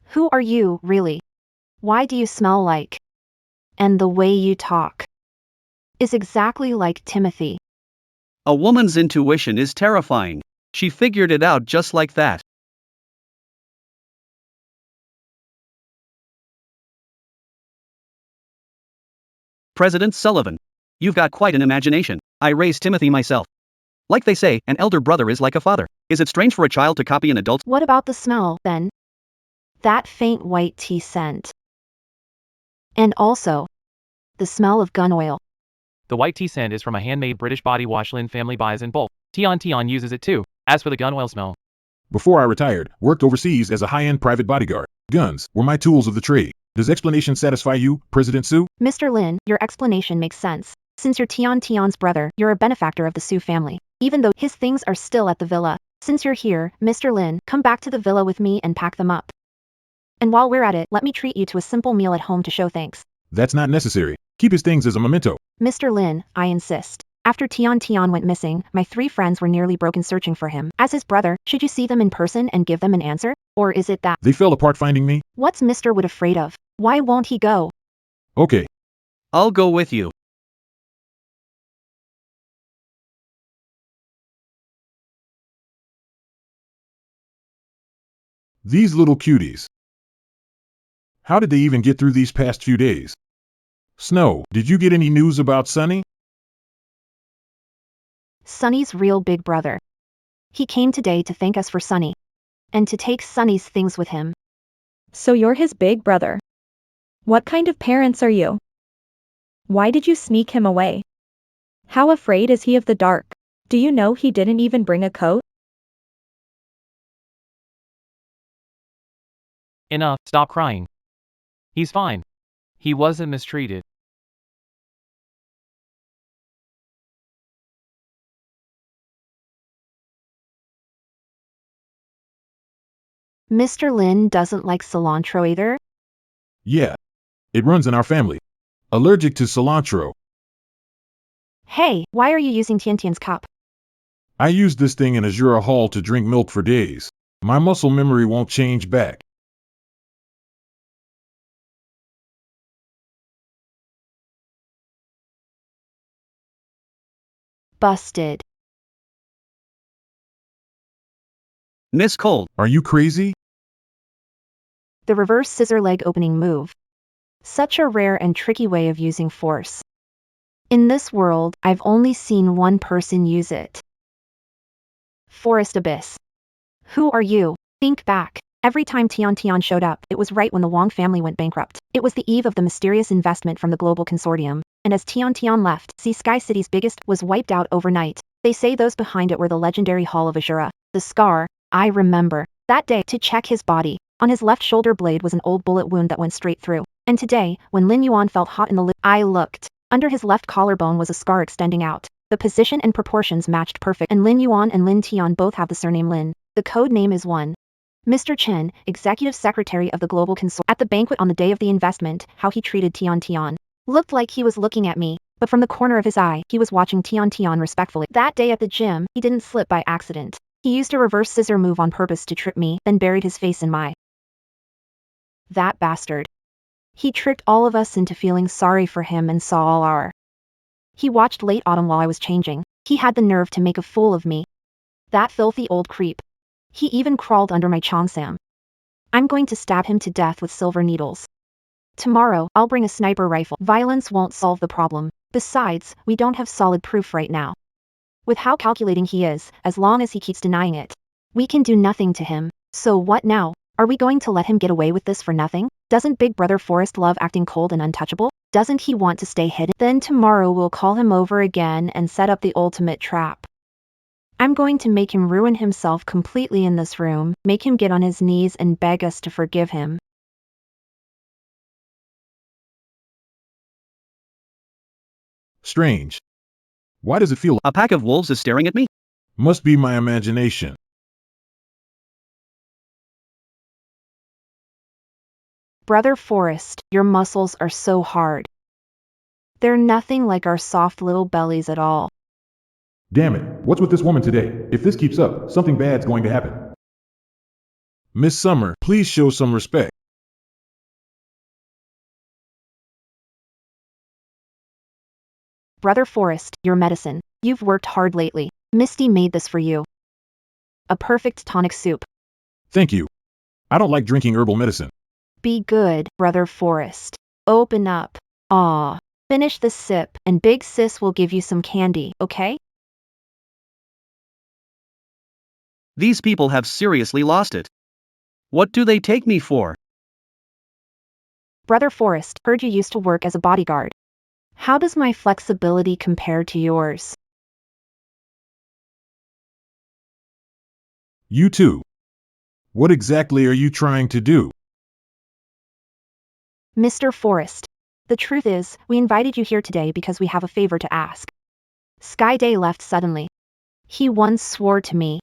Who are you, really? Why do you smell like? And the way you talk is exactly like Timothy. A woman's intuition is terrifying. She figured it out just like that. President Sullivan. You've got quite an imagination. I raised Timothy myself. Like they say, an elder brother is like a father. Is it strange for a child to copy an adult's? What about the smell, then? That faint white tea scent. And also, the smell of gun oil. The white tea scent is from a handmade British body wash Lin family buys in bulk. Tian uses it too. As for the gun oil smell. Before I retired, worked overseas as a high-end private bodyguard. Guns were my tools of the trade. Does explanation satisfy you, President Su? Mr. Lin, your explanation makes sense. Since you're Tian's brother, you're a benefactor of the Su family. Even though his things are still at the villa. Since you're here, Mr. Lin, come back to the villa with me and pack them up. And while we're at it, let me treat you to a simple meal at home to show thanks. That's not necessary. Keep his things as a memento. Mr. Lin, I insist. After Tian went missing, my 3 friends were nearly broken searching for him. As his brother, should you see them in person and give them an answer? Or is it that they fell apart finding me? What's Mr. Wood afraid of? Why won't he go? Okay. I'll go with you. These little cuties. How did they even get through these past few days? Snow, did you get any news about Sunny? Sunny's real big brother. He came today to thank us for Sunny. And to take Sunny's things with him. So you're his big brother. What kind of parents are you? Why did you sneak him away? How afraid is he of the dark? Do you know he didn't even bring a coat? Enough, stop crying. He's fine. He wasn't mistreated. Mr. Lin doesn't like cilantro either? Yeah. It runs in our family. Allergic to cilantro. Hey, why are you using Tian's cup? I used this thing in Azura Hall to drink milk for days. My muscle memory won't change back. Busted. Miss Cold. Are you crazy? The reverse scissor leg opening move. Such a rare and tricky way of using force. In this world, I've only seen one person use it. Forest Abyss. Who are you? Think back. Every time Tian showed up, it was right when the Wong family went bankrupt. It was the eve of the mysterious investment from the global consortium, and as Tian left, Sky City's biggest was wiped out overnight. They say those behind it were the legendary Hall of Azura. The scar, I remember. That day, to check his body, on his left shoulder blade was an old bullet wound that went straight through. And today, when Lin Yuan felt hot in the lip, I looked. Under his left collarbone was a scar extending out. The position and proportions matched perfect, and Lin Yuan and Lin Tian both have the surname Lin. The code name is 1. Mr. Chen, Executive Secretary of the Global Consortium, at the banquet on the day of the investment, how he treated Tian. Looked like he was looking at me, but from the corner of his eye, he was watching Tian respectfully. That day at the gym, he didn't slip by accident. He used a reverse scissor move on purpose to trip me, then buried his face in my. That bastard. He tricked all of us into feeling sorry for him and saw all our. He watched late autumn while I was changing. He had the nerve to make a fool of me. That filthy old creep. He even crawled under my cheongsam. I'm going to stab him to death with silver needles. Tomorrow, I'll bring a sniper rifle. Violence won't solve the problem. Besides, we don't have solid proof right now. With how calculating he is, as long as he keeps denying it, we can do nothing to him. So what now? Are we going to let him get away with this for nothing? Doesn't Big Brother Forrest love acting cold and untouchable? Doesn't he want to stay hidden? Then tomorrow we'll call him over again and set up the ultimate trap. I'm going to make him ruin himself completely in this room, make him get on his knees and beg us to forgive him. Strange. Why does it feel like A pack of wolves is staring at me? must be my imagination? Brother Forrest, your muscles are so hard. They're nothing like our soft little bellies at all. Damn it, what's with this woman today? If this keeps up, something bad's going to happen. Miss Summer, please show some respect. Brother Forrest, your medicine. You've worked hard lately. Misty made this for you. A perfect tonic soup. Thank you. I don't like drinking herbal medicine. Be good, Brother Forrest. Open up. Aw. Finish this sip, and Big Sis will give you some candy, okay? These people have seriously lost it. What do they take me for? Brother Forrest, heard you used to work as a bodyguard. How does my flexibility compare to yours? You too. What exactly are you trying to do? Mr. Forrest, the truth is, we invited you here today because we have a favor to ask. Sky Day left suddenly. He once swore to me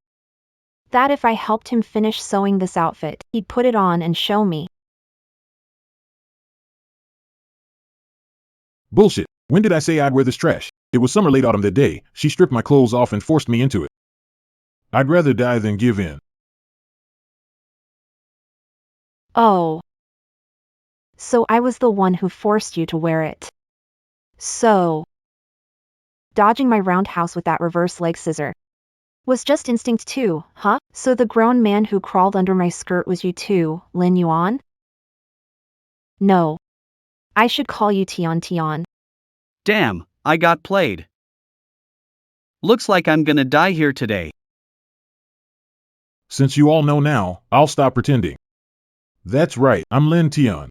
that if I helped him finish sewing this outfit, he'd put it on and show me. Bullshit. When did I say I'd wear this trash? It was summer late autumn that day. She stripped my clothes off and forced me into it. I'd rather die than give in. Oh. So I was the one who forced you to wear it. So. Dodging my roundhouse with that reverse leg scissor was just instinct too, huh? So the grown man who crawled under my skirt was you too, Lin Yuan? No. I should call you Tian. Damn, I got played. Looks like I'm gonna die here today. Since you all know now, I'll stop pretending. That's right, I'm Lin Tian.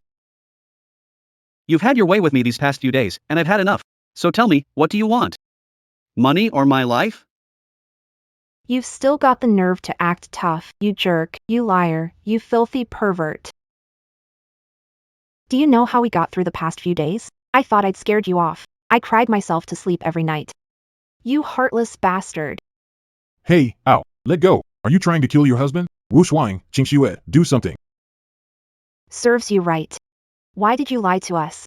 You've had your way with me these past few days, and I've had enough. So tell me, what do you want? Money or my life? You've still got the nerve to act tough, you jerk, you liar, you filthy pervert. Do you know how we got through the past few days? I thought I'd scared you off. I cried myself to sleep every night. You heartless bastard. Hey, ow, let go. Are you trying to kill your husband? Wu Shuang, Qing Xue, do something. Serves you right. Why did you lie to us?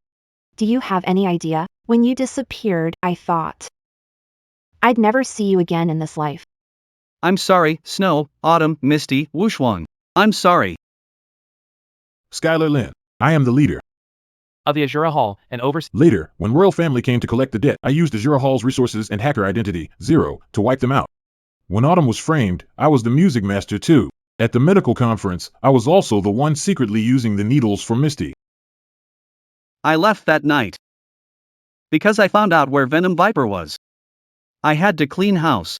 Do you have any idea? When you disappeared, I thought I'd never see you again in this life. I'm sorry, Snow, Autumn, Misty, Wushuang. I'm sorry. Skylar Lin, I am the leader. of the Azura Hall and oversee. Later, when royal family came to collect the debt, I used Azura Hall's resources and hacker identity, 0, to wipe them out. When Autumn was framed, I was the music master too. At the medical conference, I was also the one secretly using the needles for Misty. I left that night. Because I found out where Venom Viper was. I had to clean house.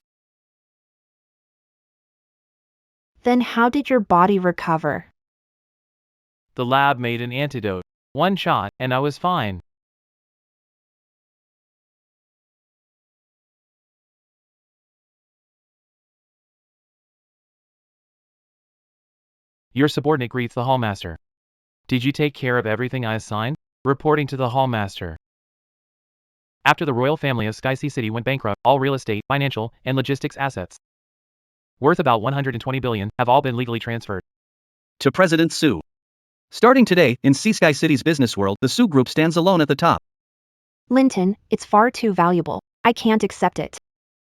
Then how did your body recover? The lab made an antidote. One shot, and I was fine. Your subordinate greets the hallmaster. Did you take care of everything I assigned? Reporting to the hallmaster. After the royal family of Sky Sea City went bankrupt, all real estate, financial, and logistics assets, worth about 120 billion, have all been legally transferred to President Sue. Starting today, in Sea Sky City's business world, the Sue Group stands alone at the top. Linton, it's far too valuable. I can't accept it.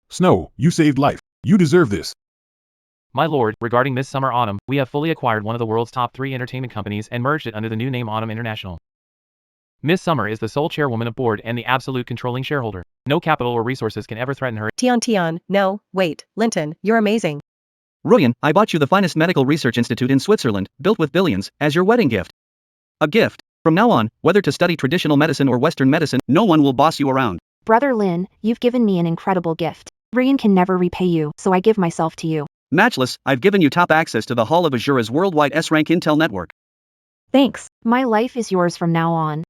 Snow, you saved life. You deserve this. My lord, regarding Miss Summer Autumn, we have fully acquired one of the world's top 3 entertainment companies and merged it under the new name Autumn International. Miss Summer is the sole chairwoman of board and the absolute controlling shareholder. No capital or resources can ever threaten her. Tion, no, wait, Linton, you're amazing. Ruyan, I bought you the finest medical research institute in Switzerland, built with billions, as your wedding gift. A gift. From now on, whether to study traditional medicine or Western medicine, no one will boss you around. Brother Lin, you've given me an incredible gift. Ryan can never repay you, so I give myself to you. Matchless, I've given you top access to the Hall of Azura's worldwide S-rank intel network. Thanks. My life is yours from now on.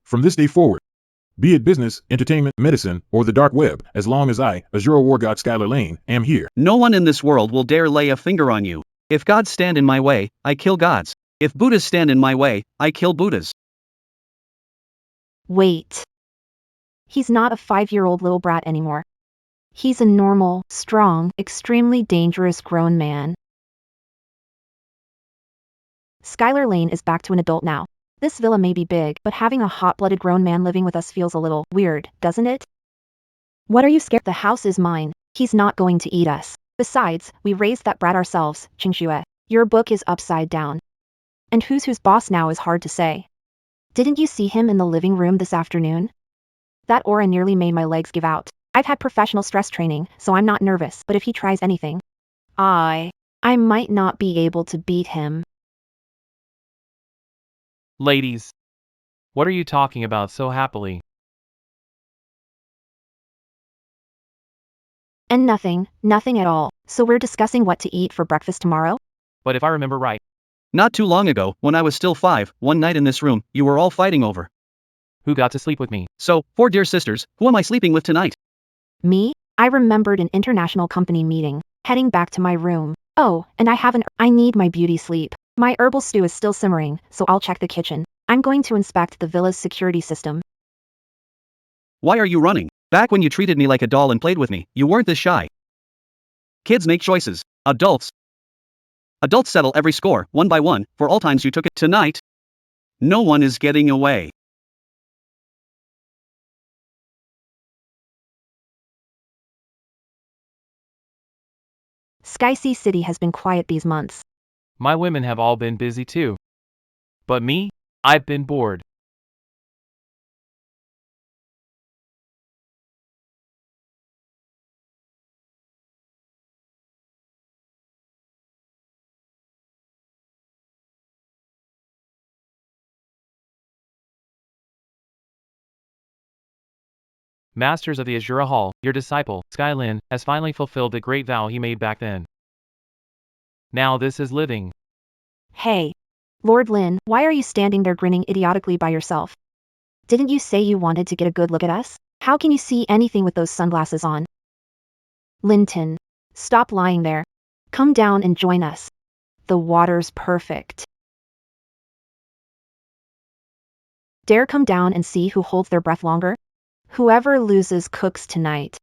From this day forward, be it business, entertainment, medicine, or the dark web, as long as I, Azura War God Skylar Lane, am here. No one in this world will dare lay a finger on you. If gods stand in my way, I kill gods. If Buddhas stand in my way, I kill Buddhas. Wait. He's not a 5-year-old little brat anymore. He's a normal, strong, extremely dangerous grown man. Skylar Lane is back to an adult now. This villa may be big, but having a hot-blooded grown man living with us feels a little weird, doesn't it? What are you scared? The house is mine. He's not going to eat us. Besides, we raised that brat ourselves, Qingxue. Your book is upside down. And who's boss now is hard to say. Didn't you see him in the living room this afternoon? That aura nearly made my legs give out. I've had professional stress training, so I'm not nervous, but if he tries anything, I might not be able to beat him. Ladies, what are you talking about so happily? And nothing at all. So we're discussing what to eat for breakfast tomorrow? But if I remember right, not too long ago, when I was still 5, one night in this room, you were all fighting over who got to sleep with me? So, 4 dear sisters, who am I sleeping with tonight? Me? I remembered an international company meeting, heading back to my room. Oh, and I need my beauty sleep. My herbal stew is still simmering, so I'll check the kitchen. I'm going to inspect the villa's security system. Why are you running? Back when you treated me like a doll and played with me, you weren't this shy. Kids make choices. Adults settle every score, one by one, for all times you took it. Tonight, no one is getting away. Sky Sea City has been quiet these months. My women have all been busy too. But me? I've been bored. Masters of the Azura Hall, your disciple, Sky Lin, has finally fulfilled the great vow he made back then. Now this is living. Hey. Lord Lin, why are you standing there grinning idiotically by yourself? Didn't you say you wanted to get a good look at us? How can you see anything with those sunglasses on? Linton, stop lying there. Come down and join us. The water's perfect. Dare come down and see who holds their breath longer? Whoever loses cooks tonight.